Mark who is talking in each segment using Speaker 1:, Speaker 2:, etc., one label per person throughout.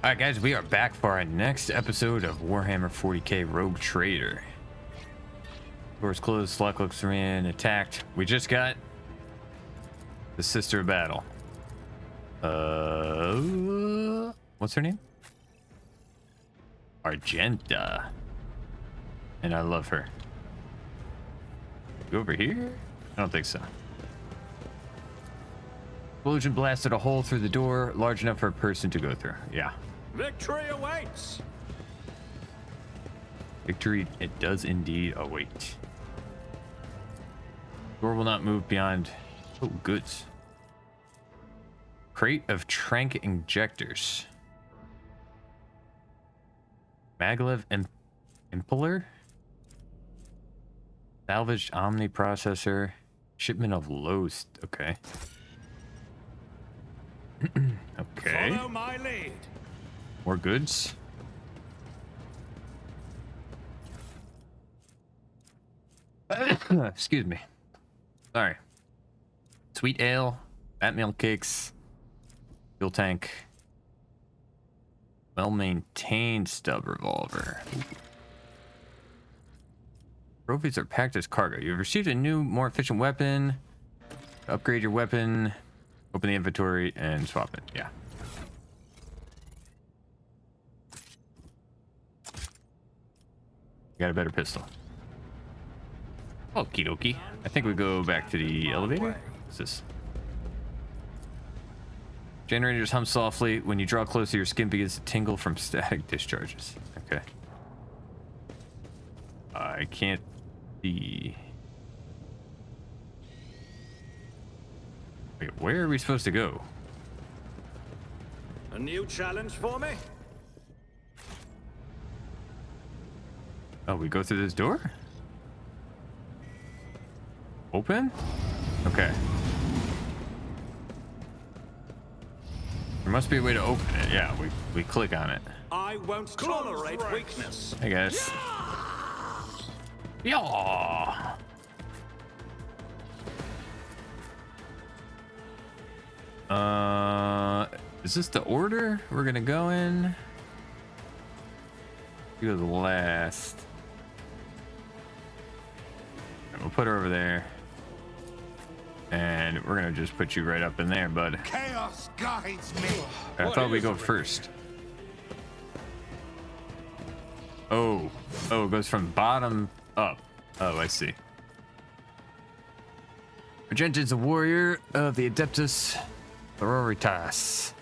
Speaker 1: Alright guys, we are back for our next episode of Warhammer 40k Rogue Trader. Doors closed, slot cloaks are in, attacked. We just got the Sister of Battle. What's her name? Argenta. And I love her. Go over here? I don't think so. Explosion blasted a hole through the door large enough for a person to go through. Yeah.
Speaker 2: Victory awaits.
Speaker 1: Victory, it does indeed await. Door will not move beyond. Oh, goods. Crate of trank injectors. Maglev Impeller. Salvaged Omni processor. Shipment of Lost. Okay. Okay.
Speaker 2: Follow my lead.
Speaker 1: More goods. Excuse me. Sorry. Sweet ale, bat meal cakes, fuel tank, well-maintained stub revolver. Trophies are packed as cargo. You've received a new, more efficient weapon. Upgrade your weapon. Open the inventory and swap it. Yeah. Got a better pistol. Okie dokie. I think we go back to the elevator. What's this? Generators hum softly. When you draw closer, your skin begins to tingle from static discharges. Okay. I can't see. Wait, where are we supposed to go?
Speaker 2: A new challenge for me?
Speaker 1: Oh, we go through this door? Open? Okay. There must be a way to open it. Yeah, we click on it.
Speaker 2: I won't tolerate weakness.
Speaker 1: I guess. Yeah. Is this the order we're gonna go in? You go the last. We'll put her over there. And we're gonna just put you right up in there, bud.
Speaker 3: Chaos guides me.
Speaker 1: I thought we'd go first. Oh, it goes from bottom up. Oh, I see. Argenta is a warrior of the Adeptus Sororitas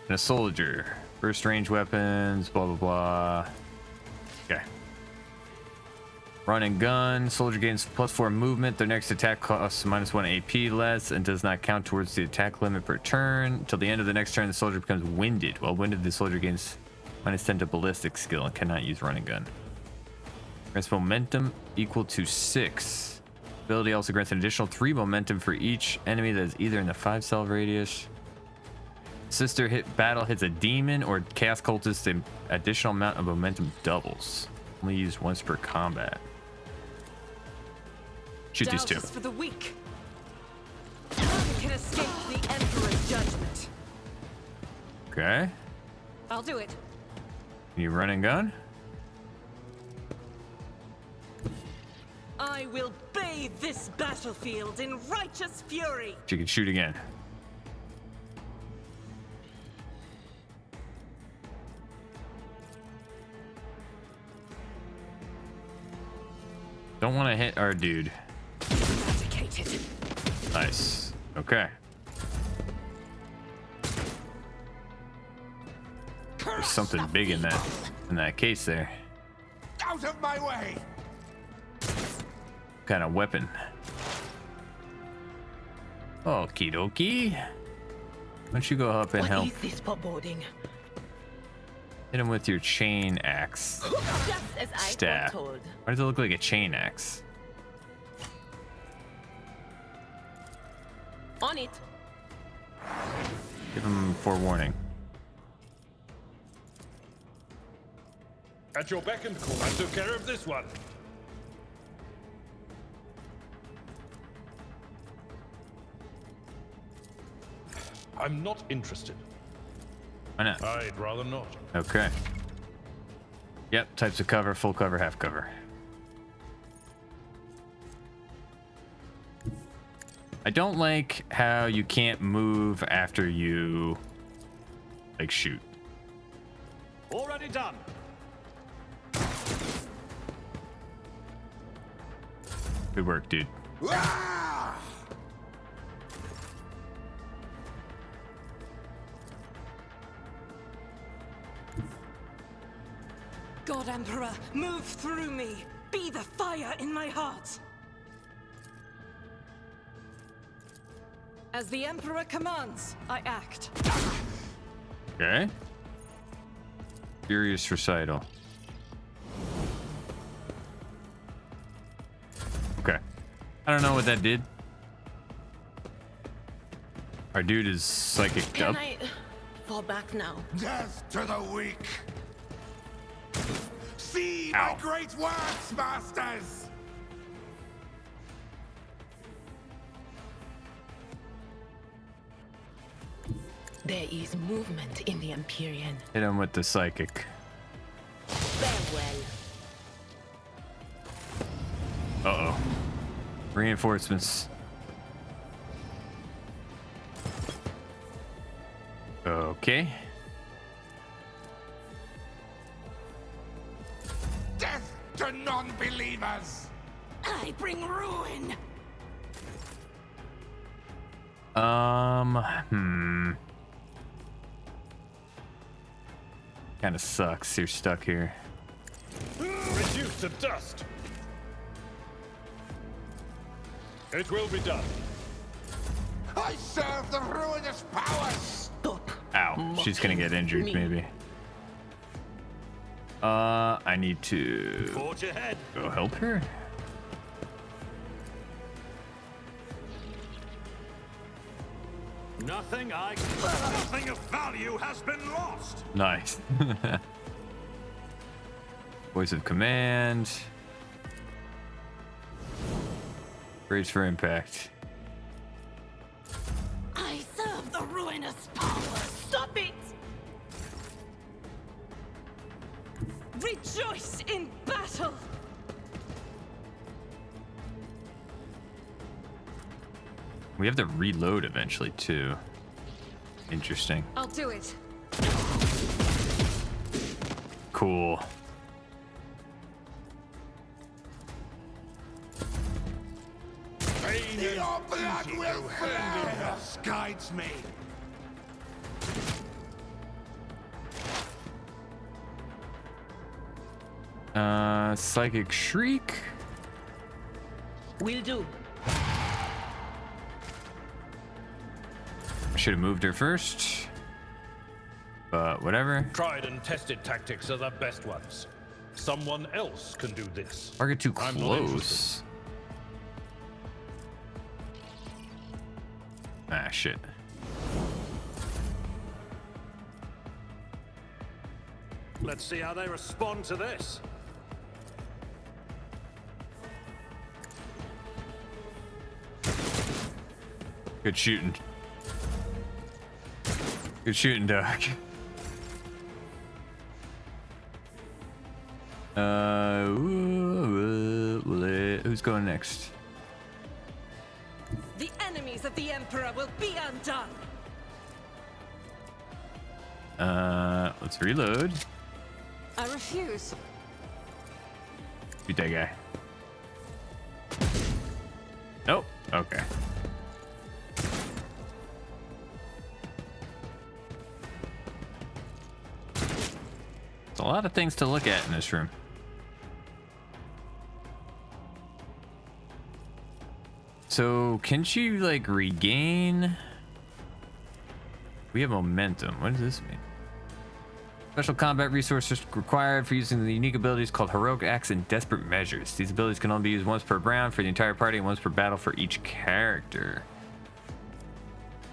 Speaker 1: and a soldier. First range weapons, blah blah blah. Okay. Run and gun. Soldier gains +4 movement. Their next attack costs -1 AP less and does not count towards the attack limit per turn. Until the end of the next turn, the soldier becomes winded. While winded, the soldier gains -10 to ballistic skill and cannot use run and gun. Grants momentum equal to 6. Ability also grants an additional 3 momentum for each enemy that is either in the 5-cell radius. Sister battle hits a demon or chaos cultist, the additional amount of momentum doubles. Only used once per combat. Shoot these two.
Speaker 4: For the weak. None can escape the Emperor's judgment.
Speaker 1: Okay.
Speaker 4: I'll do it.
Speaker 1: Can you run and gun?
Speaker 4: I will bathe this battlefield in righteous fury.
Speaker 1: She can shoot again. Don't want to hit our dude.
Speaker 4: Eradicated.
Speaker 1: Nice. Okay. There's something big in that case there.
Speaker 3: Out of my way.
Speaker 1: What kind of weapon? Okie dokie. Why don't you go up and help?
Speaker 4: What is this foreboding?
Speaker 1: Hit him with your chain axe.
Speaker 4: Just as I
Speaker 1: Staff.
Speaker 4: foretold.
Speaker 1: Why does it look like a chain axe?
Speaker 4: On it.
Speaker 1: Give him forewarning.
Speaker 5: At your beck and call, I took care of this one. I'm not interested.
Speaker 1: Why not?
Speaker 5: I'd rather not.
Speaker 1: Okay. Yep, types of cover, full cover, half cover. I don't like how you can't move after you, like, shoot.
Speaker 2: Already done.
Speaker 1: Good work, dude.
Speaker 3: Ah!
Speaker 4: God Emperor, move through me. Be the fire in my heart. As the Emperor commands, I act.
Speaker 1: Okay. Furious recital. Okay. I don't know what that did. Our dude is psychic up.
Speaker 6: Can I fall back now?
Speaker 3: Death to the weak. See
Speaker 1: Ow.
Speaker 3: my great works, masters!
Speaker 6: There is movement in the Empyrean.
Speaker 1: Hit him with the psychic.
Speaker 6: Farewell.
Speaker 1: Uh-oh. Reinforcements. Okay.
Speaker 3: Death to non-believers!
Speaker 6: I bring ruin.
Speaker 1: Kind of sucks. You're stuck here.
Speaker 5: Reduced to dust. It will be done.
Speaker 3: I serve the ruinous powers!
Speaker 6: Stop.
Speaker 1: Ow. She's gonna get injured,
Speaker 6: Me.
Speaker 1: maybe. I need to
Speaker 2: Forge ahead.
Speaker 1: go help her.
Speaker 2: Nothing of value has been lost.
Speaker 1: Nice. Voice of command. Brace for impact.
Speaker 6: I serve the ruinous power. Stop it.
Speaker 4: Rejoice in battle.
Speaker 1: We have to reload eventually too. Interesting.
Speaker 4: I'll do it.
Speaker 1: Cool.
Speaker 3: Your blood will flow! Guides me.
Speaker 1: Psychic shriek.
Speaker 6: Will do.
Speaker 1: I should have moved her first. But whatever.
Speaker 5: Tried and tested tactics are the best ones. Someone else can do this.
Speaker 1: Target too
Speaker 5: I'm not
Speaker 1: close. Ah, shit.
Speaker 2: Let's see how they respond to this.
Speaker 1: Good shooting. Good shooting, Doc. Who's going next?
Speaker 4: The enemies of the Emperor will be undone.
Speaker 1: Let's reload.
Speaker 4: I refuse.
Speaker 1: Beat that guy. Nope. Okay. There's a lot of things to look at in this room. So, can she, like, regain? We have momentum. What does this mean? Special combat resources required for using the unique abilities called Heroic Acts and Desperate Measures. These abilities can only be used once per round for the entire party and once per battle for each character.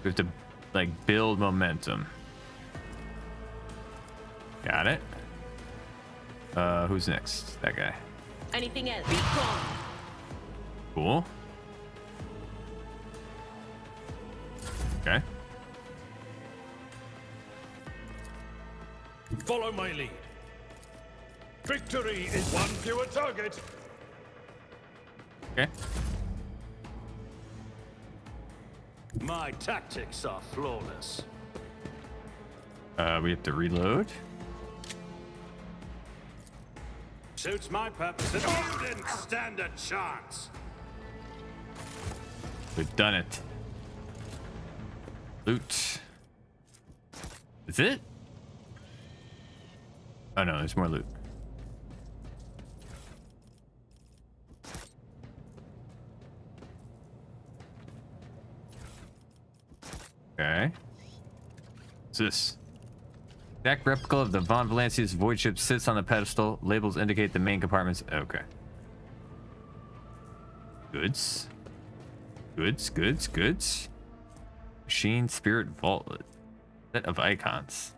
Speaker 1: We have to, like, build momentum. Got it. Who's next? That guy.
Speaker 6: Anything else?
Speaker 1: Cool. Okay.
Speaker 5: Follow my lead. Victory is one fewer target.
Speaker 1: Okay.
Speaker 2: My tactics are flawless.
Speaker 1: We have to reload.
Speaker 2: Suits my purpose. You didn't stand a chance.
Speaker 1: We've done it. Loot. Is it? Oh no, there's more loot. Okay. What's this? Exact replica of the Von Valancius void ship sits on the pedestal. Labels indicate the main compartments. Okay. Goods. Goods. Machine Spirit Vault. Set of icons.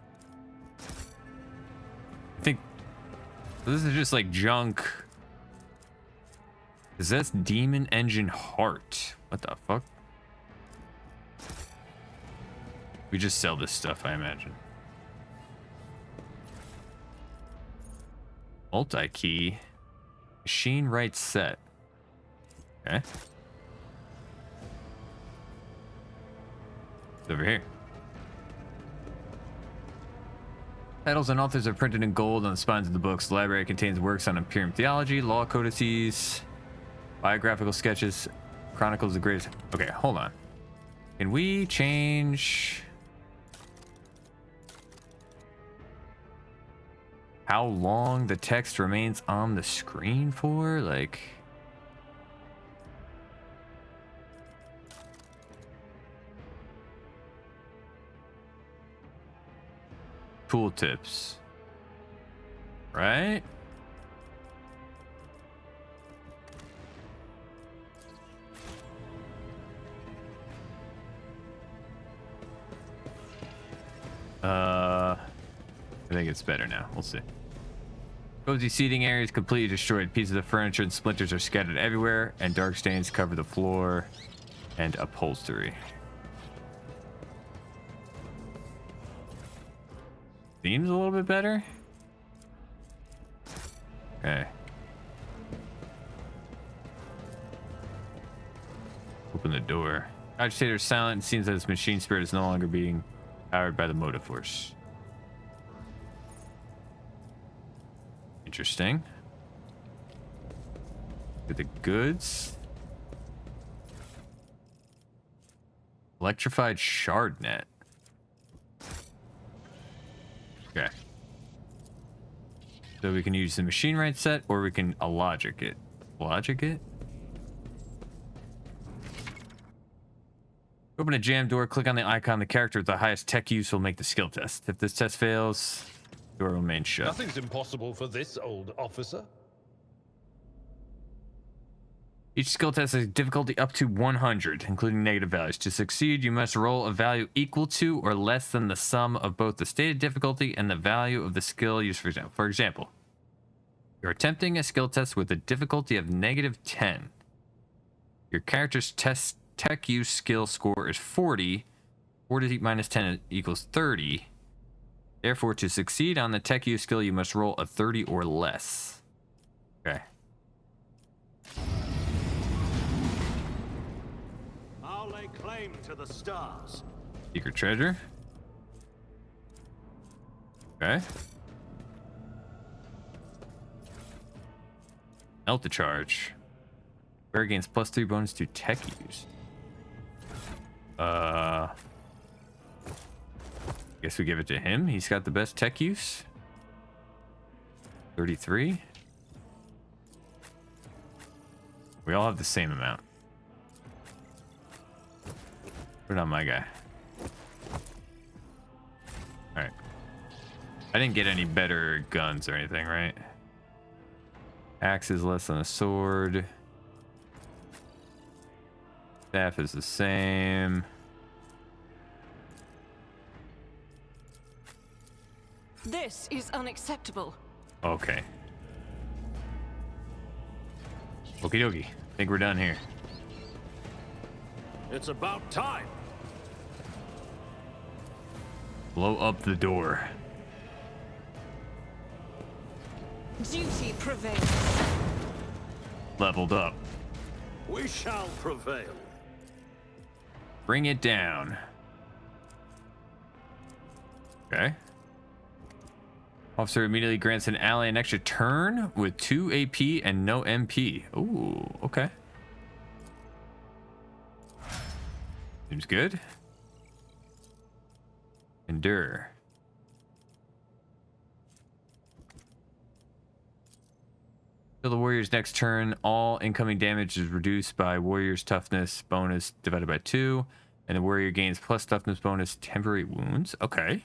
Speaker 1: I think this is just like junk. Possessed Demon Engine Heart. What the fuck? We just sell this stuff, I imagine. Multi-key. Machine right set. Okay. It's over here. Titles and authors are printed in gold on the spines of the books. The library contains works on Imperium theology, law codices, biographical sketches, chronicles of the greatest... Okay, hold on. Can we change... how long the text remains on the screen for? Like... tooltips, right? I think it's better now. We'll see. Cozy seating area is completely destroyed. Pieces of furniture and splinters are scattered everywhere, and dark stains cover the floor and upholstery. Seems a little bit better. Okay. Open the door. Agitator is silent. It seems that his machine spirit is no longer being powered by the motive force. Interesting. Look at the goods. Electrified shard net. Okay. So we can use the machine right set, or we can logic it. Logic it? Open a jam door, click on the icon. The character with the highest tech use will make the skill test. If this test fails, the door will remain shut.
Speaker 5: Nothing's impossible for this old officer.
Speaker 1: Each skill test has difficulty up to 100, including negative values. To succeed, you must roll a value equal to or less than the sum of both the stated difficulty and the value of the skill used. For example, you're attempting a skill test with a difficulty of -10. Your character's tech use skill score is 40. 40 minus 10 equals 30. Therefore, to succeed on the tech use skill, you must roll a 30 or less. Okay.
Speaker 2: I'll lay claim to the stars.
Speaker 1: Secret treasure. Okay. Melt the charge. Bear gains +3 bonus to tech use. Guess we give it to him. He's got the best tech use. 33. We all have the same amount. Put it on my guy. Alright. I didn't get any better guns or anything, right? Axe is less than a sword. Staff is the same.
Speaker 4: This is unacceptable.
Speaker 1: Okay. Okie dokie. Think we're done here.
Speaker 2: It's about time.
Speaker 1: Blow up the door.
Speaker 4: Duty prevails.
Speaker 1: Leveled up.
Speaker 2: We shall prevail.
Speaker 1: Bring it down. Okay. Officer immediately grants an ally an extra turn with 2 AP and no MP. Ooh, okay. Seems good. Endure. Till the warrior's next turn, all incoming damage is reduced by warrior's toughness bonus divided by 2, and the warrior gains plus toughness bonus temporary wounds. Okay.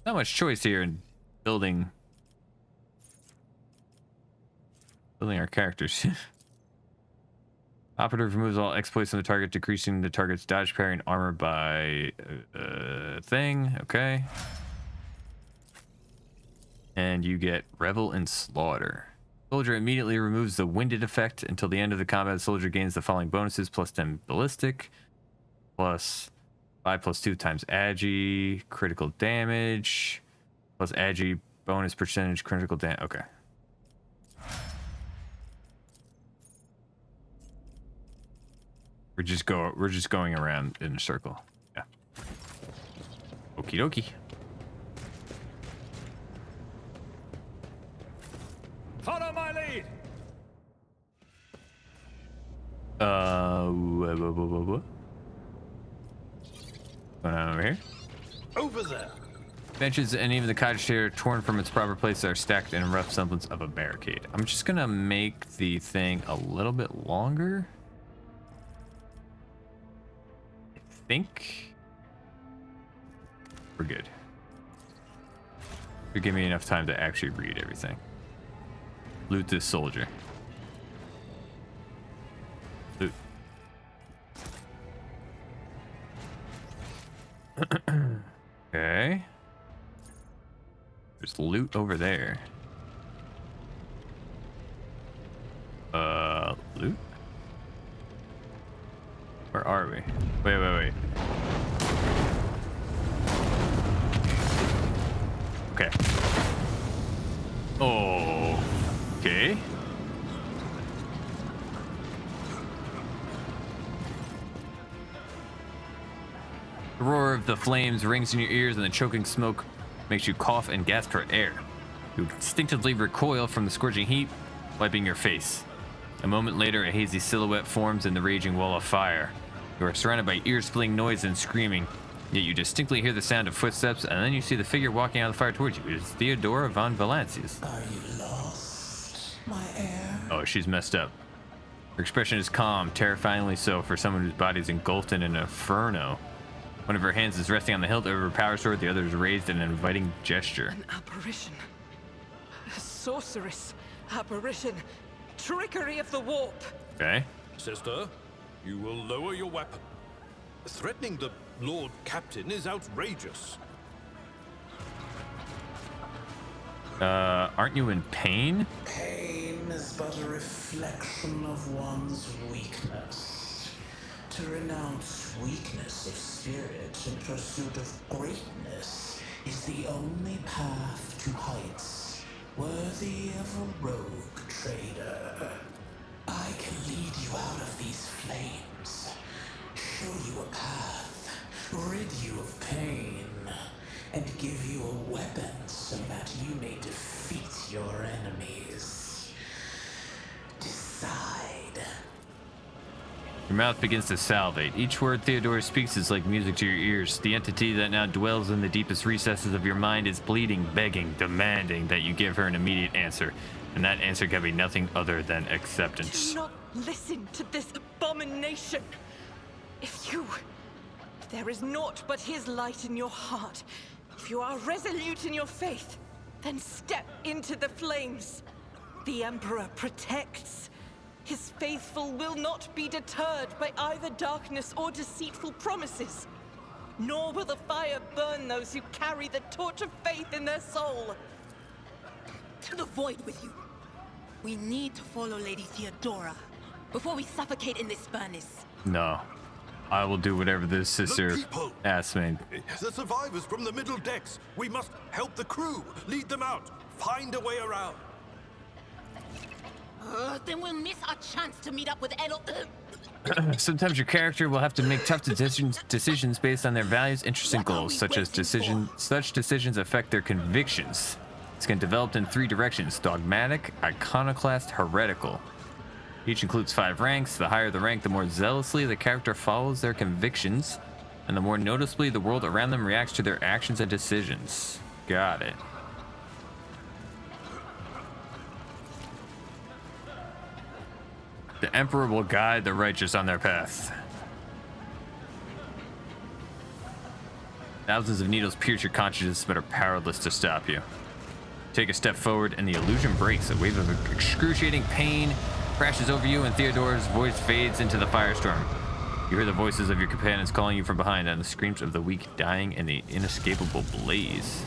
Speaker 1: Not much choice here in building our characters. Operative removes all exploits on the target, decreasing the target's dodge, parry, and armor by thing. Okay. And you get Revel and Slaughter. Soldier immediately removes the winded effect until the end of the combat. The soldier gains the following bonuses: plus 10 ballistic, plus 5 plus 2 times agi, critical damage, plus agi bonus percentage critical damage. Okay. We're just going around in a circle. Yeah. Okie dokie.
Speaker 2: Follow my lead.
Speaker 1: What? Going on over here?
Speaker 5: Over there.
Speaker 1: Benches and even the cottage chair torn from its proper place are stacked in a rough semblance of a barricade. I'm just gonna make the thing a little bit longer. I think we're good. Should give me enough time to actually read everything. Loot this soldier. Loot. Okay. There's loot over there. Loot? Where are we? Wait. Okay. Oh. Okay. The roar of the flames rings in your ears, and the choking smoke makes you cough and gasp for air. You instinctively recoil from the scorching heat, wiping your face. A moment later, a hazy silhouette forms in the raging wall of fire. You are surrounded by ear-splitting noise and screaming, yet you distinctly hear the sound of footsteps, and then you see the figure walking out of the fire towards you. It is Theodora von Valancius.
Speaker 3: Are you lost, my heir?
Speaker 1: Oh, she's messed up. Her expression is calm, terrifyingly so for someone whose body is engulfed in an inferno. One of her hands is resting on the hilt of her power sword, the other is raised in an inviting gesture.
Speaker 4: An apparition. A sorceress. Apparition. Trickery of the warp.
Speaker 1: Okay.
Speaker 5: Sister, you will lower your weapon. Threatening the Lord Captain is outrageous.
Speaker 1: Aren't you in pain?
Speaker 3: Pain is but a reflection of one's weakness. To renounce weakness of spirit in pursuit of greatness is the only path to heights worthy of a rogue trader. I can lead you out of these flames, show you a path, rid you of pain, and give you a weapon so that you may defeat your enemies. Decide.
Speaker 1: Your mouth begins to salivate. Each word Theodora speaks is like music to your ears. The entity that now dwells in the deepest recesses of your mind is bleeding, begging, demanding that you give her an immediate answer. And that answer can be nothing other than acceptance.
Speaker 4: Do not listen to this abomination. If there is naught but his light in your heart, if you are resolute in your faith, then step into the flames. The Emperor protects. His faithful will not be deterred by either darkness or deceitful promises. Nor will the fire burn those who carry the torch of faith in their soul.
Speaker 7: To the void with you. We need to follow Lady Theodora before we suffocate in this furnace.
Speaker 1: No. I will do whatever the sister
Speaker 5: people.
Speaker 1: asks me.
Speaker 5: The survivors from the middle decks. We must help the crew. Lead them out. Find a way around.
Speaker 7: Then we'll miss our chance to meet up with Edel.
Speaker 1: Sometimes your character will have to make tough decisions based on their values, interests, and goals. Such decisions affect their convictions. It's can develop in 3 directions: dogmatic, iconoclast, heretical. Each includes 5 ranks. The higher the rank, the more zealously the character follows their convictions, and the more noticeably the world around them reacts to their actions and decisions. Got it. The Emperor will guide the righteous on their path. Thousands of needles pierce your consciousness but are powerless to stop you. Take a step forward and the illusion breaks. A wave of excruciating pain crashes over you and Theodore's voice fades into the firestorm. You hear the voices of your companions calling you from behind and the screams of the weak dying in the inescapable blaze.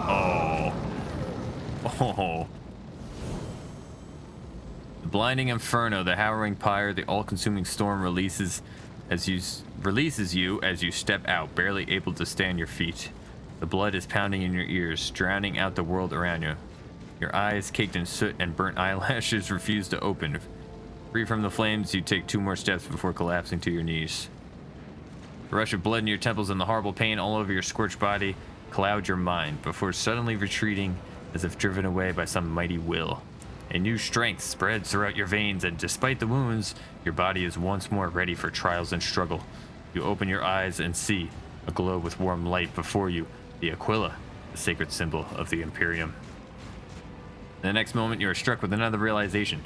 Speaker 1: Oh. Oh. The blinding inferno, the harrowing pyre, the all-consuming storm releases you as you step out, barely able to stay on your feet. The blood is pounding in your ears, drowning out the world around you. Your eyes, caked in soot and burnt eyelashes, refuse to open. Free from the flames, you take 2 more steps before collapsing to your knees. The rush of blood in your temples and the horrible pain all over your scorched body cloud your mind before suddenly retreating as if driven away by some mighty will. A new strength spreads throughout your veins, and despite the wounds, your body is once more ready for trials and struggle. You open your eyes and see, aglow with warm light before you, the Aquila, the sacred symbol of the Imperium. In the next moment, you are struck with another realization.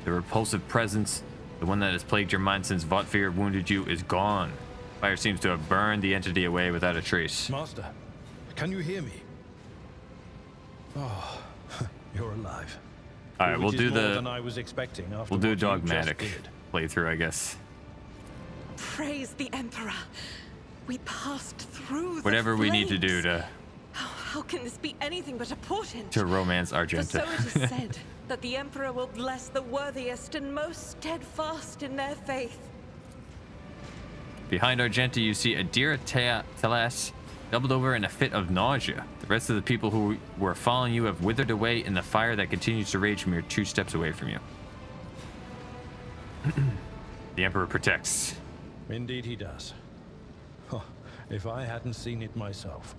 Speaker 1: The repulsive presence, the one that has plagued your mind since Votfir wounded you, is gone. Fire seems to have burned the entity away without a trace.
Speaker 5: Master, can you hear me? Oh, you're alive.
Speaker 1: All right, we'll do
Speaker 5: more than I was expecting after
Speaker 1: we'll do a
Speaker 5: what you
Speaker 1: dogmatic
Speaker 5: just did.
Speaker 1: playthrough, I guess.
Speaker 4: Praise the Emperor. We passed through
Speaker 1: Whatever
Speaker 4: the
Speaker 1: we need to
Speaker 4: flames.
Speaker 1: do to
Speaker 4: How can this be anything but a portent?
Speaker 1: to romance
Speaker 4: For
Speaker 1: Argenta.
Speaker 4: so it is said that the Emperor will bless the worthiest and most steadfast in their faith.
Speaker 1: Behind Argenta, you see Adira Telas doubled over in a fit of nausea. The rest of the people who were following you have withered away in the fire that continues to rage mere 2 steps away from you. The Emperor protects.
Speaker 5: Indeed he does. Huh. If I hadn't seen it myself,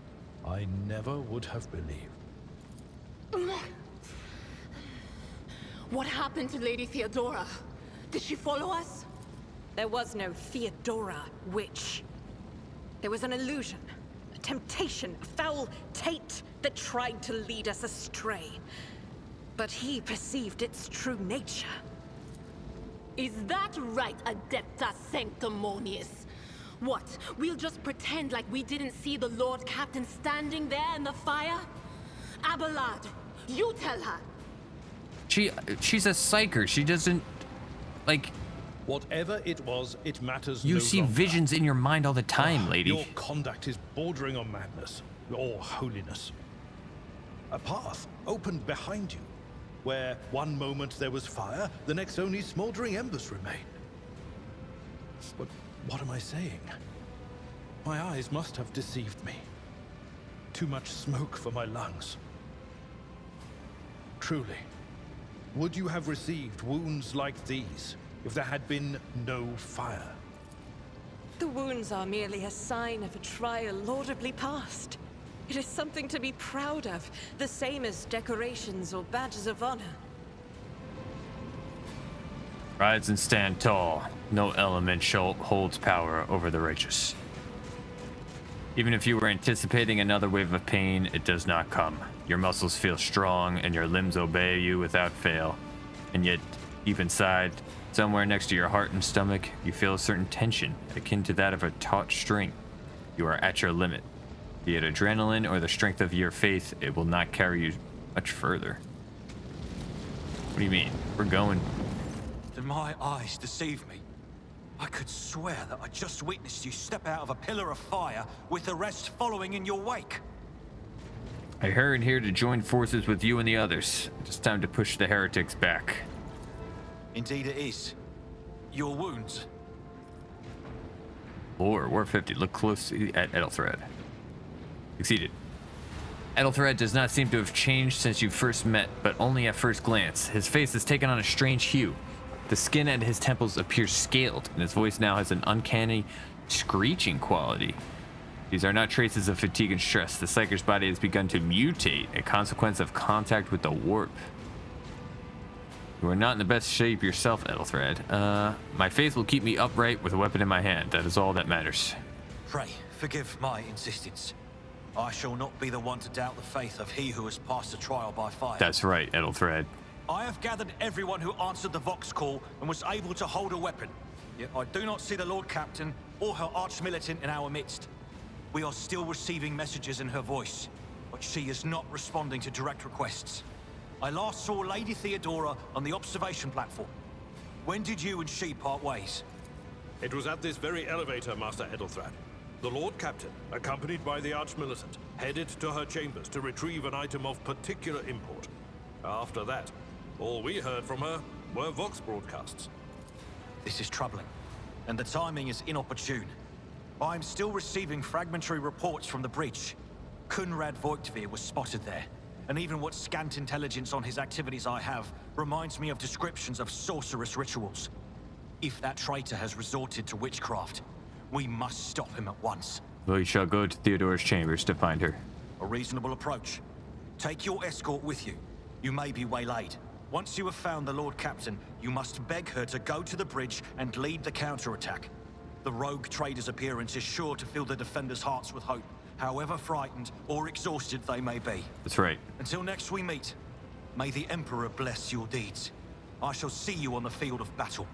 Speaker 5: I never would have believed.
Speaker 7: What happened to Lady Theodora? Did she follow us?
Speaker 4: There was no Theodora, witch. There was an illusion, a temptation, a foul taint that tried to lead us astray. But he perceived its true nature.
Speaker 7: Is that right, Adepta Sanctimonious? What, we'll just pretend like we didn't see the Lord Captain standing there in the fire? Abelard, you tell her.
Speaker 1: She's a psyker. She doesn't like.
Speaker 5: Whatever it was, it matters
Speaker 1: You
Speaker 5: no
Speaker 1: see
Speaker 5: longer.
Speaker 1: visions in your mind all the time, lady.
Speaker 5: Your conduct is bordering on madness, or holiness. A path opened behind you, where one moment there was fire, the next only smoldering embers remain. But what am I saying? My eyes must have deceived me. Too much smoke for my lungs. Truly, would you have received wounds like these if there had been no fire?
Speaker 4: The wounds are merely a sign of a trial laudably passed. It is something to be proud of, the same as decorations or badges of honor.
Speaker 1: Rise and stand tall. No element holds power over the righteous. Even if you were anticipating another wave of pain, it does not come. Your muscles feel strong and your limbs obey you without fail. And yet, deep inside, somewhere next to your heart and stomach, you feel a certain tension, akin to that of a taut string. You are at your limit. Be it adrenaline or the strength of your faith, it will not carry you much further. What do you mean? We're going.
Speaker 8: Did my eyes deceive me? I could swear that I just witnessed you step out of a pillar of fire with the rest following in your wake.
Speaker 1: I hurried here to join forces with you and the others. It's time to push the heretics back.
Speaker 8: Indeed it is. Your wounds.
Speaker 1: Lore, War 50. Look closely at Ethelthred. Succeeded. Ethelthred does not seem to have changed since you first met, but only at first glance. His face has taken on a strange hue. The skin at his temples appears scaled, and his voice now has an uncanny, screeching quality. These are not traces of fatigue and stress. The Psyker's body has begun to mutate, a consequence of contact with the warp. You are not in the best shape yourself, Ethelthred. My faith will keep me upright with a weapon in my hand. That is all that matters.
Speaker 8: Pray, forgive my insistence. I shall not be the one to doubt the faith of he who has passed the trial by fire.
Speaker 1: That's right, Ethelthred.
Speaker 8: I have gathered everyone who answered the Vox call and was able to hold a weapon. Yet I do not see the Lord Captain or her arch-militant in our midst. We are still receiving messages in her voice, but she is not responding to direct requests. I last saw Lady Theodora on the observation platform. When did you and she part ways?
Speaker 2: It was at this very elevator, Master Ethelthred. The Lord Captain, accompanied by the Arch-Militant, headed to her chambers to retrieve an item of particular import. After that, all we heard from her were Vox broadcasts.
Speaker 8: This is troubling, and the timing is inopportune. I am still receiving fragmentary reports from the bridge. Kunrad Voigtveer was spotted there, and even what scant intelligence on his activities I have reminds me of descriptions of sorcerous rituals. If that traitor has resorted to witchcraft, we must stop him at once.
Speaker 1: We shall go to Theodora's chambers to find her.
Speaker 8: A reasonable approach. Take your escort with you. You may be waylaid. Once you have found the Lord Captain, you must beg her to go to the bridge and lead the counterattack. The rogue trader's appearance is sure to fill the defenders' hearts with hope, however frightened or exhausted they may be.
Speaker 1: That's right.
Speaker 8: Until next we meet, may the Emperor bless your deeds. I shall see you on the field of battle.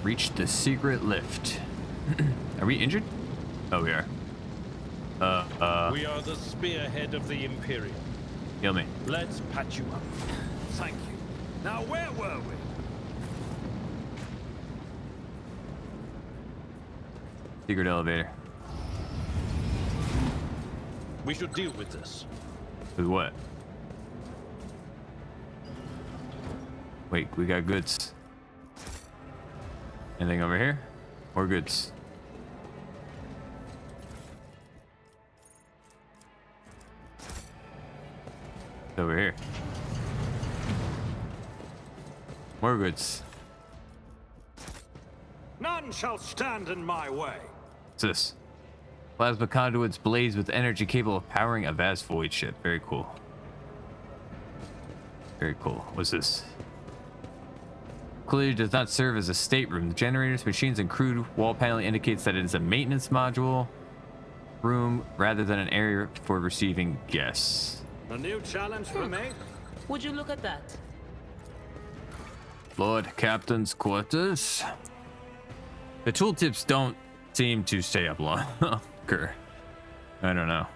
Speaker 1: Reach the secret lift. Are we injured? Oh, we are.
Speaker 2: We are the spearhead of the Imperium.
Speaker 1: Heal me.
Speaker 2: Let's patch you up.
Speaker 8: Thank you.
Speaker 2: Now, where were we?
Speaker 1: Secret elevator.
Speaker 2: We should deal with this.
Speaker 1: With what? Wait, we got goods. Anything over here? More goods. It's over here. More goods.
Speaker 2: None shall stand in my way.
Speaker 1: What's this? Plasma conduits blaze with energy capable of powering a vast void ship. Very cool. Very cool. What's this? Clearly does not serve as a stateroom. The generators, machines, and crude wall paneling indicates that it is a maintenance module room rather than an area for receiving guests.
Speaker 2: A new challenge for me?
Speaker 6: Would you look at that?
Speaker 1: Lord Captain's quarters. The tooltips don't seem to stay up longer. I don't know.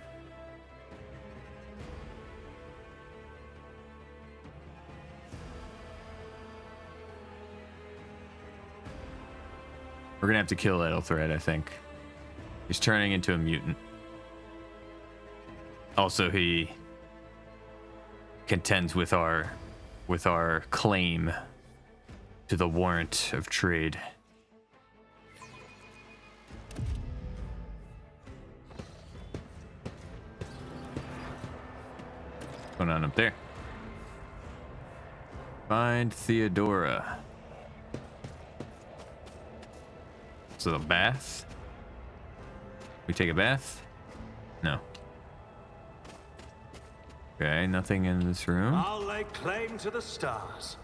Speaker 1: We're gonna have to kill Ethelthred, I think. He's turning into a mutant. Also, he contends with our claim to the warrant of trade. What's going on up there? Find Theodora. So a bath? We take a bath? No. Okay, nothing in this room.
Speaker 2: I'll lay claim to the stars.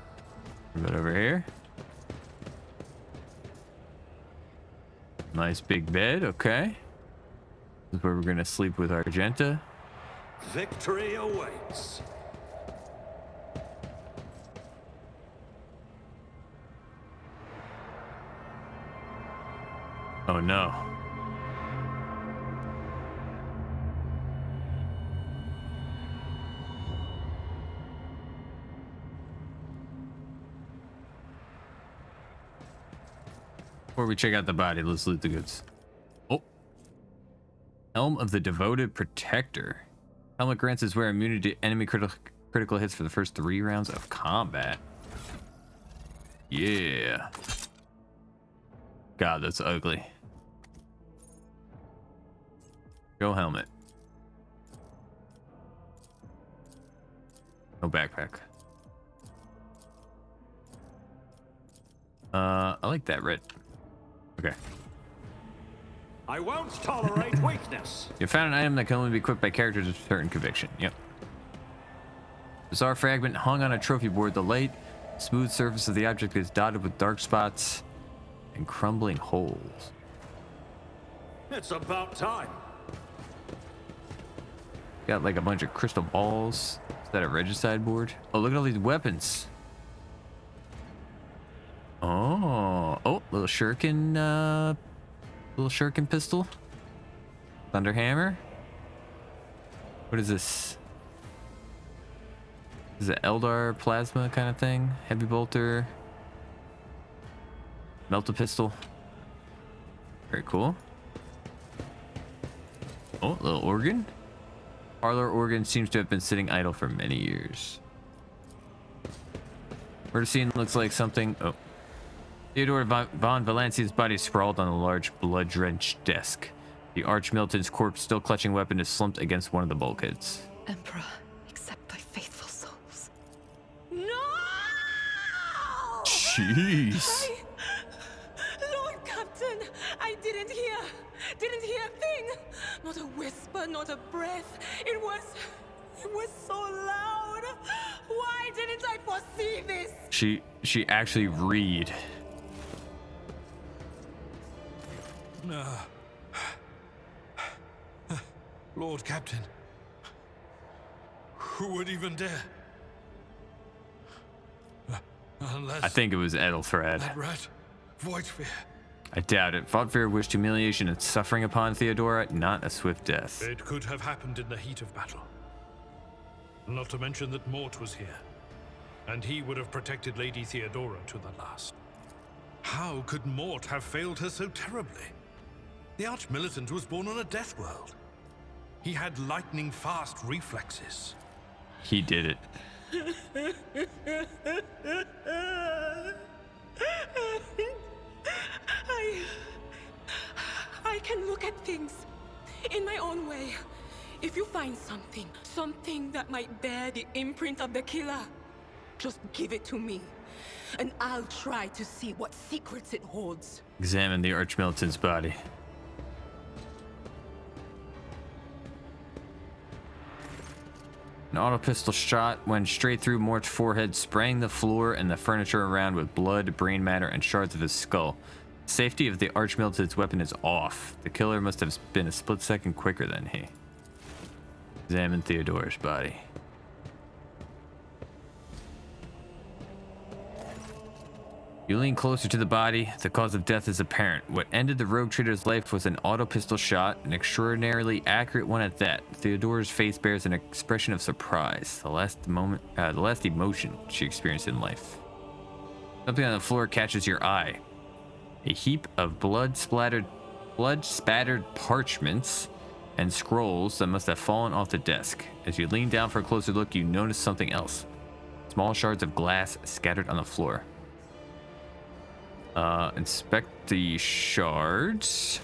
Speaker 1: What over here? Nice big bed, okay. This is where we're gonna sleep with Argenta.
Speaker 2: Victory awaits.
Speaker 1: Oh no. Before we check out the body, let's loot the goods. Oh. Helm of the Devoted Protector. Helmet grants his wearer immunity to enemy critical hits for the first 3 rounds of combat. Yeah. God, that's ugly. Go helmet. No backpack. I like that red. Okay.
Speaker 8: I won't tolerate weakness.
Speaker 1: You found an item that can only be equipped by characters of certain conviction. Yep. Bizarre fragment hung on a trophy board. The light, smooth surface of the object is dotted with dark spots and crumbling holes.
Speaker 8: It's about time.
Speaker 1: Got like a bunch of crystal balls. Is that a regicide board? Oh, look at all these weapons. Oh, little shuriken pistol. Thunder hammer. What is this? Is it Eldar plasma kind of thing? Heavy bolter. Melta pistol. Very cool. Oh, little organ. Parlor organ seems to have been sitting idle for many years. Murder scene looks like something. Oh. Theodore von Valencia's body sprawled on a large blood-drenched desk. The Archmilitan's corpse, still clutching weapon, is slumped against one of the bulkheads.
Speaker 4: Emperor, accept thy faithful souls.
Speaker 7: No!
Speaker 1: Jeez.
Speaker 7: Lord Captain, I didn't hear a thing. Not a whisper, not a breath. It was so loud. Why didn't I foresee this?
Speaker 1: She actually read.
Speaker 2: Lord Captain, who would even dare? Unless
Speaker 1: I think it was Edelthrad.
Speaker 2: that rat, Voidsphere.
Speaker 1: I doubt it. Vautfir wished humiliation and suffering upon Theodora, not a swift death.
Speaker 2: It could have happened in the heat of battle. Not to mention that Mort was here, and he would have protected Lady Theodora to the last. How could Mort have failed her so terribly? The Archmilitant was born on a death world. He had lightning-fast reflexes.
Speaker 1: He did it.
Speaker 7: I can look at things in my own way. If you find something that might bear the imprint of the killer, just give it to me, and I'll try to see what secrets it holds.
Speaker 1: Examine the Archmilitant's body. An auto pistol shot went straight through Mort's forehead, spraying the floor and the furniture around with blood, brain matter, and shards of his skull. Safety of the Archmilitant's weapon is off. The killer must have been a split second quicker than he. Examine Theodora's body. You lean closer to the body. The cause of death is apparent. What ended the rogue trader's life was an auto pistol shot, an extraordinarily accurate one at that. Theodora's face bears an expression of surprise, the last emotion she experienced in life. Something on the floor catches your eye. A heap of blood-spattered parchments and scrolls that must have fallen off the desk. As you lean down for a closer look, you notice something else. Small shards of glass scattered on the floor. Inspect the shards.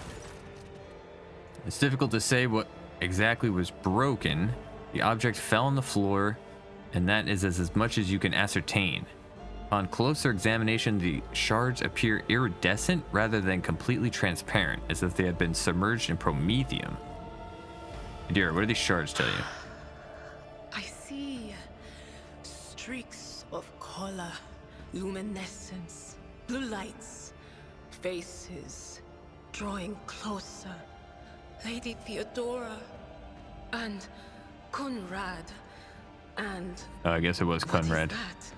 Speaker 1: It's difficult to say what exactly was broken. The object fell on the floor, and that is as much as you can ascertain. On closer examination, the shards appear iridescent rather than completely transparent, as if they had been submerged in promethium. Dear, what do these shards tell you?
Speaker 7: I see streaks of color, luminescence, blue lights, faces drawing closer. Lady Theodora and Conrad and
Speaker 1: I guess it was Conrad.
Speaker 7: What is that?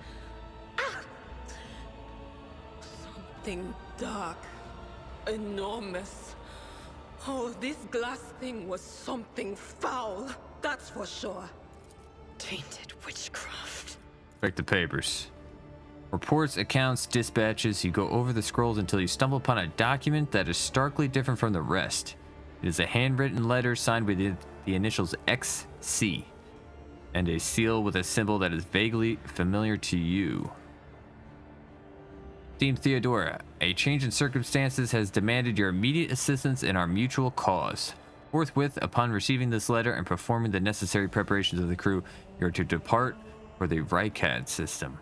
Speaker 7: Ah! Something dark, enormous. Oh, this glass thing was something foul, that's for sure.
Speaker 4: Tainted witchcraft.
Speaker 1: Check the papers. Reports, accounts, dispatches. You go over the scrolls until you stumble upon a document that is starkly different from the rest. It is a handwritten letter signed with the initials XC and a seal with a symbol that is vaguely familiar to you. Esteemed Theodora, a change in circumstances has demanded your immediate assistance in our mutual cause. Forthwith, upon receiving this letter and performing the necessary preparations of the crew, you are to depart for the Rycad system.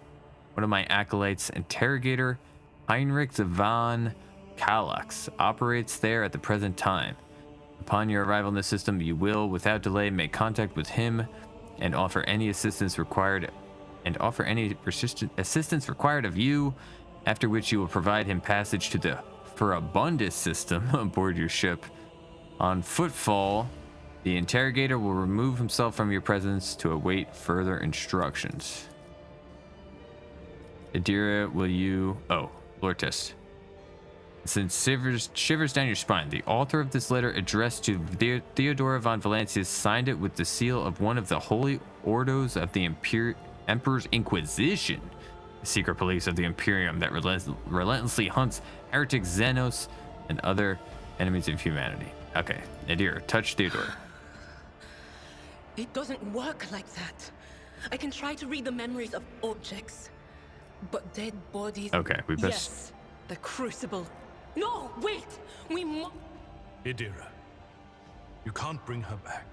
Speaker 1: One of my acolytes, Interrogator Heinrich von Kallax, operates there at the present time. Upon your arrival in the system, you will, without delay, make contact with him and offer any assistance required of you, after which you will provide him passage to the Furabundus system aboard your ship. On footfall, the interrogator will remove himself from your presence to await further instructions. Adira, will you... Oh, lore test. Since shivers down your spine, the author of this letter addressed to Theodora von Valancius signed it with the seal of one of the holy ordos of the Emperor's Inquisition, the secret police of the Imperium that relentlessly hunts heretic Xenos and other enemies of humanity. Okay, Nadir, touch Theodora.
Speaker 6: It doesn't work like that. I can try to read the memories of objects, but dead bodies...
Speaker 1: Okay, we best...
Speaker 4: Yes, the Crucible.
Speaker 6: No, wait!
Speaker 5: Idira, you can't bring her back.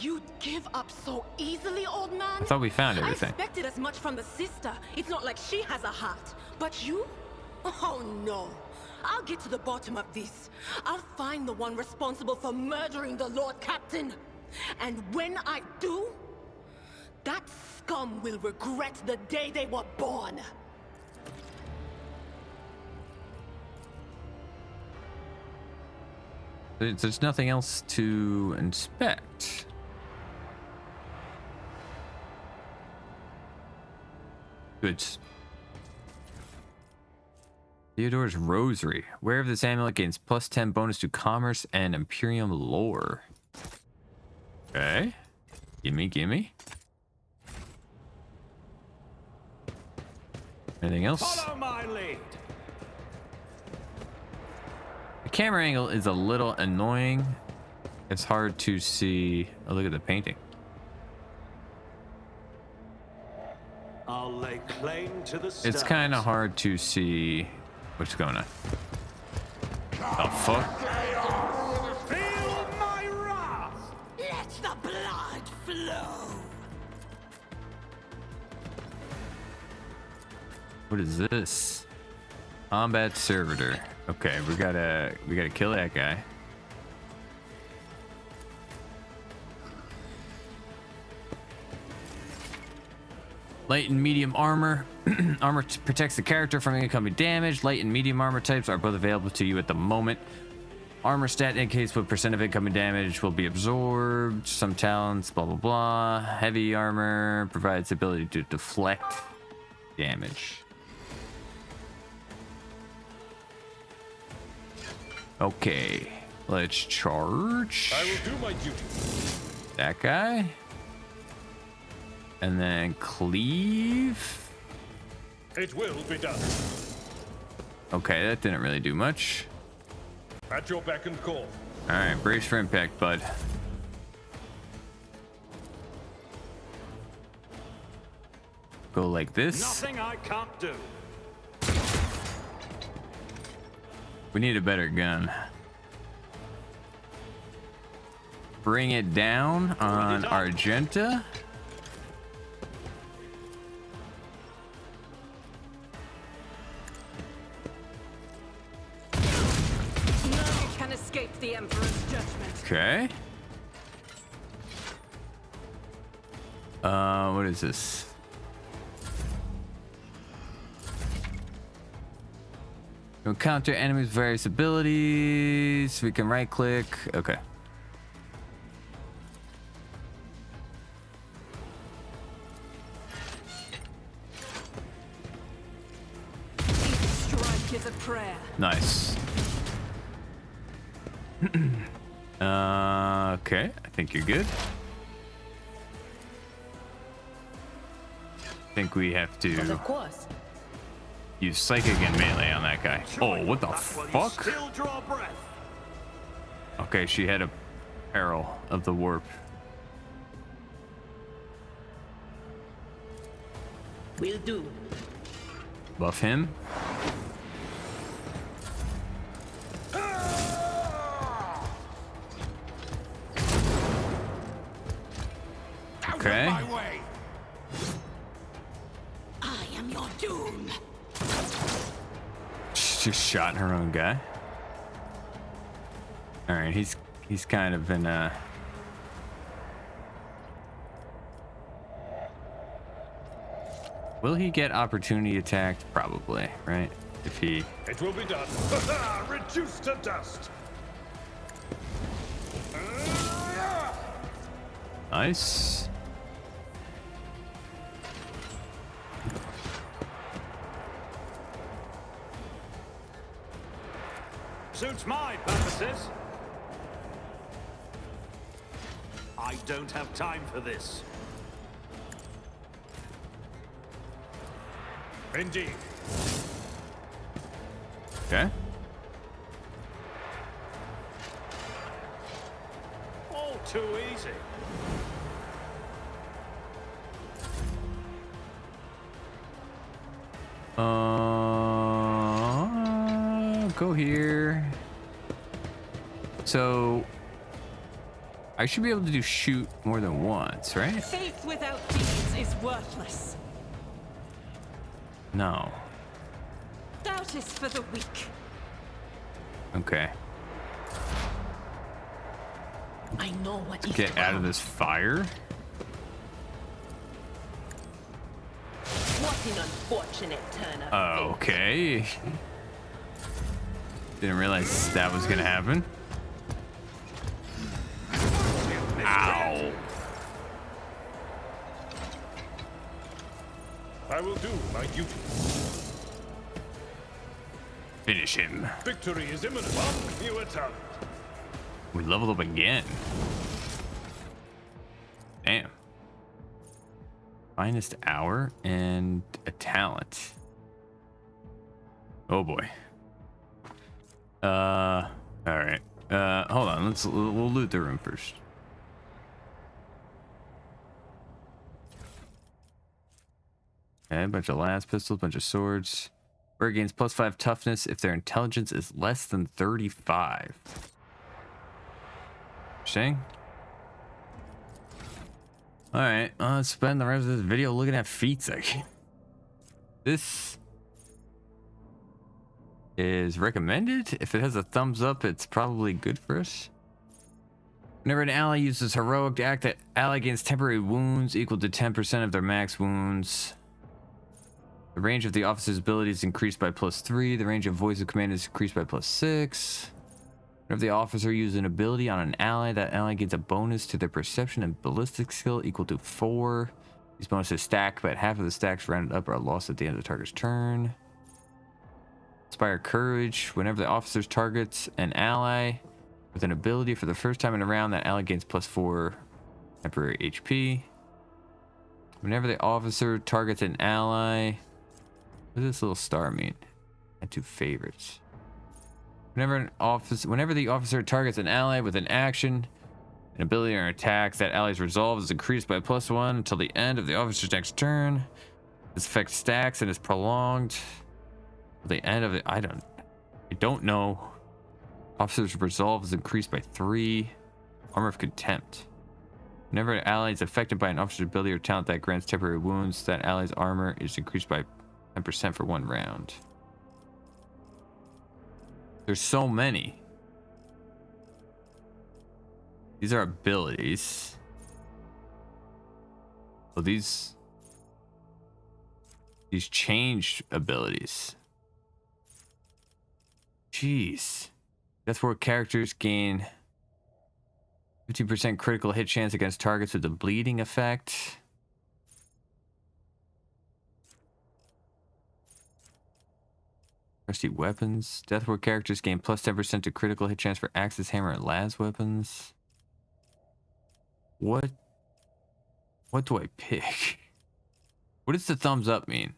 Speaker 6: You'd give up so easily, old man?
Speaker 1: I thought we found everything.
Speaker 6: I expected as much from the sister. It's not like she has a heart. But you? Oh no. I'll get to the bottom of this. I'll find the one responsible for murdering the Lord Captain. And when I do, that scum will regret the day they were born.
Speaker 1: There's nothing else to inspect. Good. Theodore's Rosary. Wearer of this amulet gains +10 bonus to commerce and Imperium lore. Okay. Gimme. Anything else?
Speaker 8: Follow my lead.
Speaker 1: The camera angle is a little annoying. It's hard to see. Oh, look at the painting.
Speaker 8: I'll lay claim to the stars.
Speaker 1: It's kind of hard to see what's going on. The fuck?
Speaker 8: Feel my wrath.
Speaker 6: Let the blood flow.
Speaker 1: What is this? Combat servitor. Okay, we gotta kill that guy. Light and medium armor. Armor protects the character from incoming damage. Light and medium armor types are both available to you at the moment. Armor stat indicates what % of incoming damage will be absorbed. Some talents, blah, blah, blah. Heavy armor provides the ability to deflect damage. Okay, let's charge.
Speaker 2: I will do my duty.
Speaker 1: That guy. And then cleave.
Speaker 2: It will be done.
Speaker 1: Okay, that didn't really do much.
Speaker 2: At your beck and call.
Speaker 1: All right, brace for impact, bud. Go like this.
Speaker 8: Nothing I can't do.
Speaker 1: We need a better gun. Bring it down on Argenta.
Speaker 4: None can escape the Emperor's judgment.
Speaker 1: Okay. What is this? To encounter enemies with various abilities. We can right click. Okay.
Speaker 4: Each strike is a prayer.
Speaker 1: Nice. Okay. I think you're good. I think we have to
Speaker 6: Of course.
Speaker 1: use psychic and melee on that guy. Oh, what the fuck?
Speaker 8: Still draw breath.
Speaker 1: Okay, she had a peril of the warp.
Speaker 6: Will do.
Speaker 1: Buff him. Okay.
Speaker 8: My way.
Speaker 6: I am your doom.
Speaker 1: She's just shot her own guy. All right, he's kind of in a. Will he get opportunity attacked? Probably, right? If he.
Speaker 2: It will be done. Reduced to dust.
Speaker 1: Nice.
Speaker 8: Suits my purposes. I don't have time for this.
Speaker 2: Indeed.
Speaker 1: Okay.
Speaker 8: All too easy.
Speaker 1: Go here. So I should be able to shoot more than once, right?
Speaker 4: Faith without deeds is worthless.
Speaker 1: No.
Speaker 4: Doubt is for the weak.
Speaker 1: Okay.
Speaker 6: I know what is
Speaker 1: Get out of this fire.
Speaker 6: What an unfortunate turn of
Speaker 1: Oh, okay. Didn't realize that was gonna happen. Ow.
Speaker 2: I will do my duty.
Speaker 1: Finish him.
Speaker 2: Victory is imminent. You attack.
Speaker 1: We leveled up again. Damn. Finest hour and a talent. Oh boy. All right. Hold on. We'll loot the room first. Okay, a bunch of las pistols, bunch of swords. Warrior gains +5 toughness if their intelligence is less than 35. Interesting. All right, let's spend the rest of this video looking at feats. This is recommended. If it has a thumbs up, it's probably good for us. Whenever an ally uses heroic to act, that ally gains temporary wounds equal to 10% of their max wounds. The range of the officer's ability is increased by +3. The range of voice of command is increased by +6. Whenever the officer uses an ability on an ally, that ally gets a bonus to their perception and ballistic skill equal to 4. These bonuses stack, but half of the stacks rounded up are lost at the end of the target's turn. Inspire Courage. Whenever the officer targets an ally with an ability for the first time in a round, that ally gains +4 temporary HP. Whenever the officer targets an ally, what does this little star mean? And 2 favorites. Whenever the officer targets an ally with an action, an ability, or an attack, that ally's resolve is increased by +1 until the end of the officer's next turn. This effect stacks and is prolonged till the end of it. I don't know. Officer's resolve is increased by 3. Armor of Contempt. Whenever an ally is affected by an officer's ability or talent that grants temporary wounds, that ally's armor is increased by 10% for 1 round. There's so many. These are abilities. So these changed abilities. Jeez. That's where characters gain 50% critical hit chance against targets with a bleeding effect. Rusty weapons. Deathward characters gain +10% to critical hit chance for axes, hammer, and las weapons. What do I pick? What does the thumbs up mean?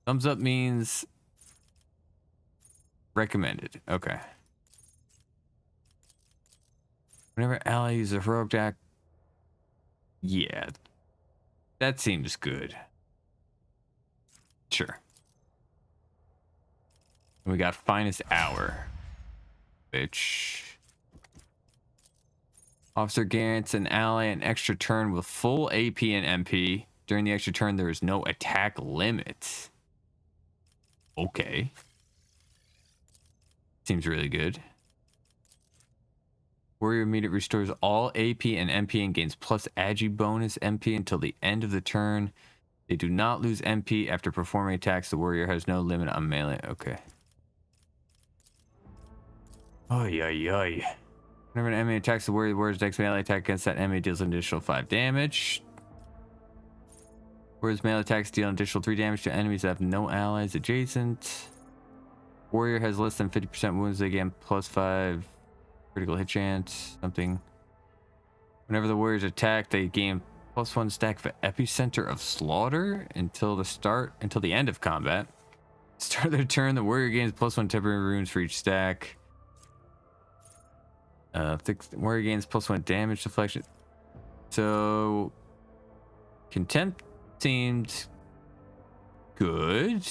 Speaker 1: Thumbs up means recommended. Okay. Whenever ally uses a heroic act. Yeah. That seems good. Sure. We got finest hour, which Officer grants an ally an extra turn with full AP and MP. During the extra turn, there is no attack limit. Okay. Seems really good. Warrior immediate restores all AP and MP and gains plus agi bonus MP until the end of the turn. They do not lose MP after performing attacks. The warrior has no limit on melee. Okay. Oy, oy, oy. Whenever an enemy attacks the warrior's next melee attack against that enemy deals an additional 5 damage. Warrior's melee attacks deal an additional 3 damage to enemies that have no allies adjacent. Warrior has less than 50% wounds. They gain plus 5 critical hit chance. Something. Whenever the warriors attack, they gain plus 1 stack of epicenter of slaughter until the end of combat. Start of their turn, the warrior gains plus 1 temporary runes for each stack. Warrior gains plus 1 damage deflection. So contempt seemed good.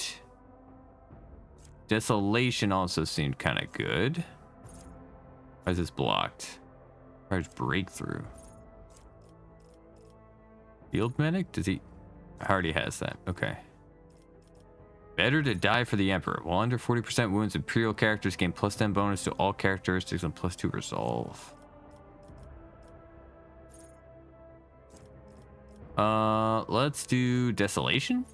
Speaker 1: Desolation also seemed kind of good. Why is this blocked? Charge breakthrough. Field medic? Does he? Already has that. Okay. Better to die for the Emperor. While under 40% wounds, Imperial characters gain plus 10 bonus to all characteristics and plus 2 resolve. Let's do Desolation.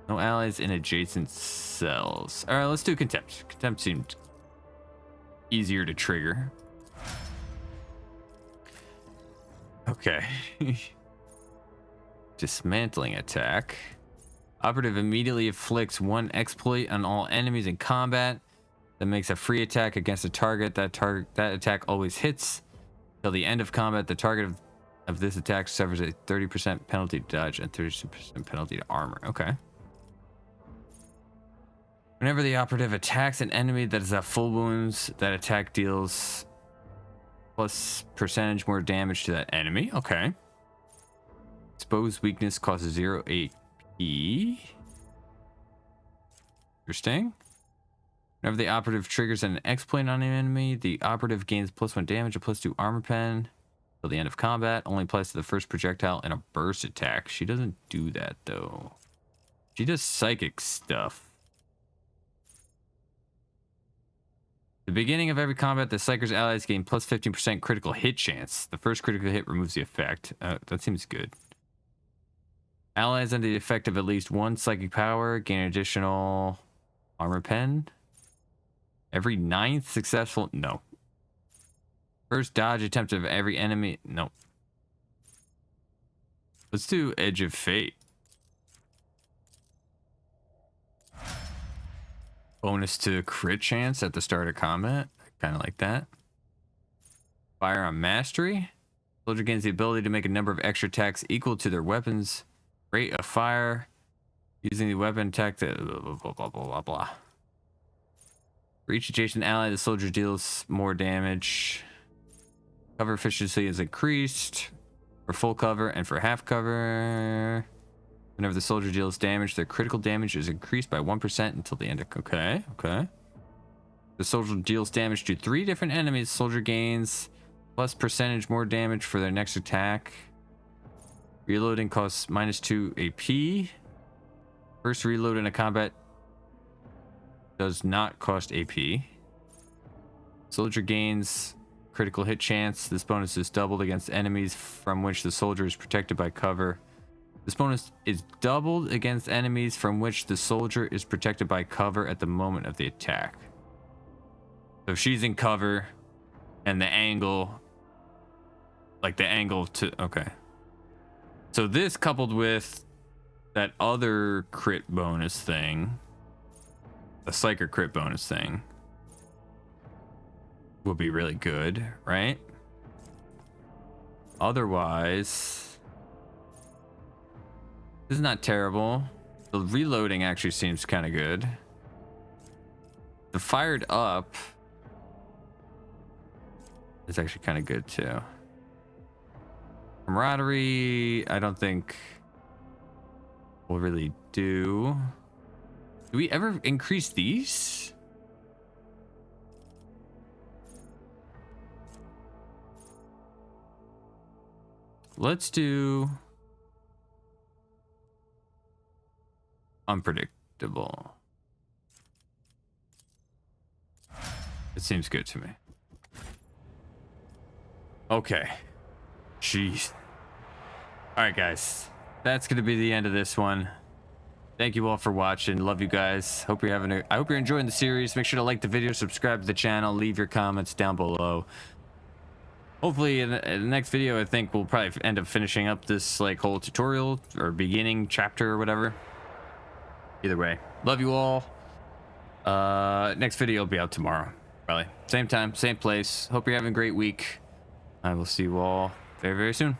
Speaker 1: No allies in adjacent cells. All right, let's do Contempt. Contempt seemed easier to trigger. Okay. Dismantling attack. Operative immediately inflicts 1 exploit on all enemies in combat. That makes a free attack against a target. That attack always hits. Till the end of combat, the target of this attack suffers a 30% penalty to dodge and 30% penalty to armor. Okay. Whenever the operative attacks an enemy that is at full wounds, that attack deals plus percentage more damage to that enemy. Okay. Exposed weakness causes 0 AP. Interesting. Whenever the operative triggers an exploit on an enemy, the operative gains plus 1 damage and plus 2 armor pen till the end of combat. Only applies to the first projectile in a burst attack. She doesn't do that though. She does psychic stuff. The beginning of every combat, the Psyker's allies gain plus 15% critical hit chance. The first critical hit removes the effect. That seems good. Allies under the effect of at least 1 psychic power gain an additional armor pen. Every 9th successful... No. First dodge attempt of every enemy... No. Let's do Edge of Fate. Bonus to crit chance at the start of combat. Kind of like that. Firearm Mastery. Soldier gains the ability to make a number of extra attacks equal to their weapon's rate of fire. Using the weapon attack to... Blah, blah, blah, blah, blah. For each adjacent ally, the soldier deals more damage. Cover efficiency is increased. For full cover and for half cover. Whenever the soldier deals damage, their critical damage is increased by 1% until the end of... Okay, okay. The soldier deals damage to 3 different enemies. Soldier gains plus percentage more damage for their next attack. Reloading costs -2 AP. First reload in a combat does not cost AP. Soldier gains critical hit chance. This bonus is doubled against enemies from which the soldier is protected by cover. This bonus is doubled against enemies from which the soldier is protected by cover at the moment of the attack. So if she's in cover and the angle, like the angle to... Okay. So this coupled with that other crit bonus thing, the Psyker crit bonus thing, will be really good, right? Otherwise... This is not terrible. The reloading actually seems kind of good. The fired up is actually kind of good too. Camaraderie, I don't think we'll really do. Do we ever increase these? let's do unpredictable. It seems good to me. Okay. Jeez. All right, guys. That's going to be the end of this one. Thank you all for watching. Love you guys. Hope you're I hope you're enjoying the series. Make sure to like the video, subscribe to the channel, leave your comments down below. Hopefully in the next video, I think we'll probably end up finishing up this like whole tutorial or beginning chapter or whatever. Either way, love you all. Next video will be out tomorrow, probably same time, same place. Hope you're having a great week. I will see you all very, very soon.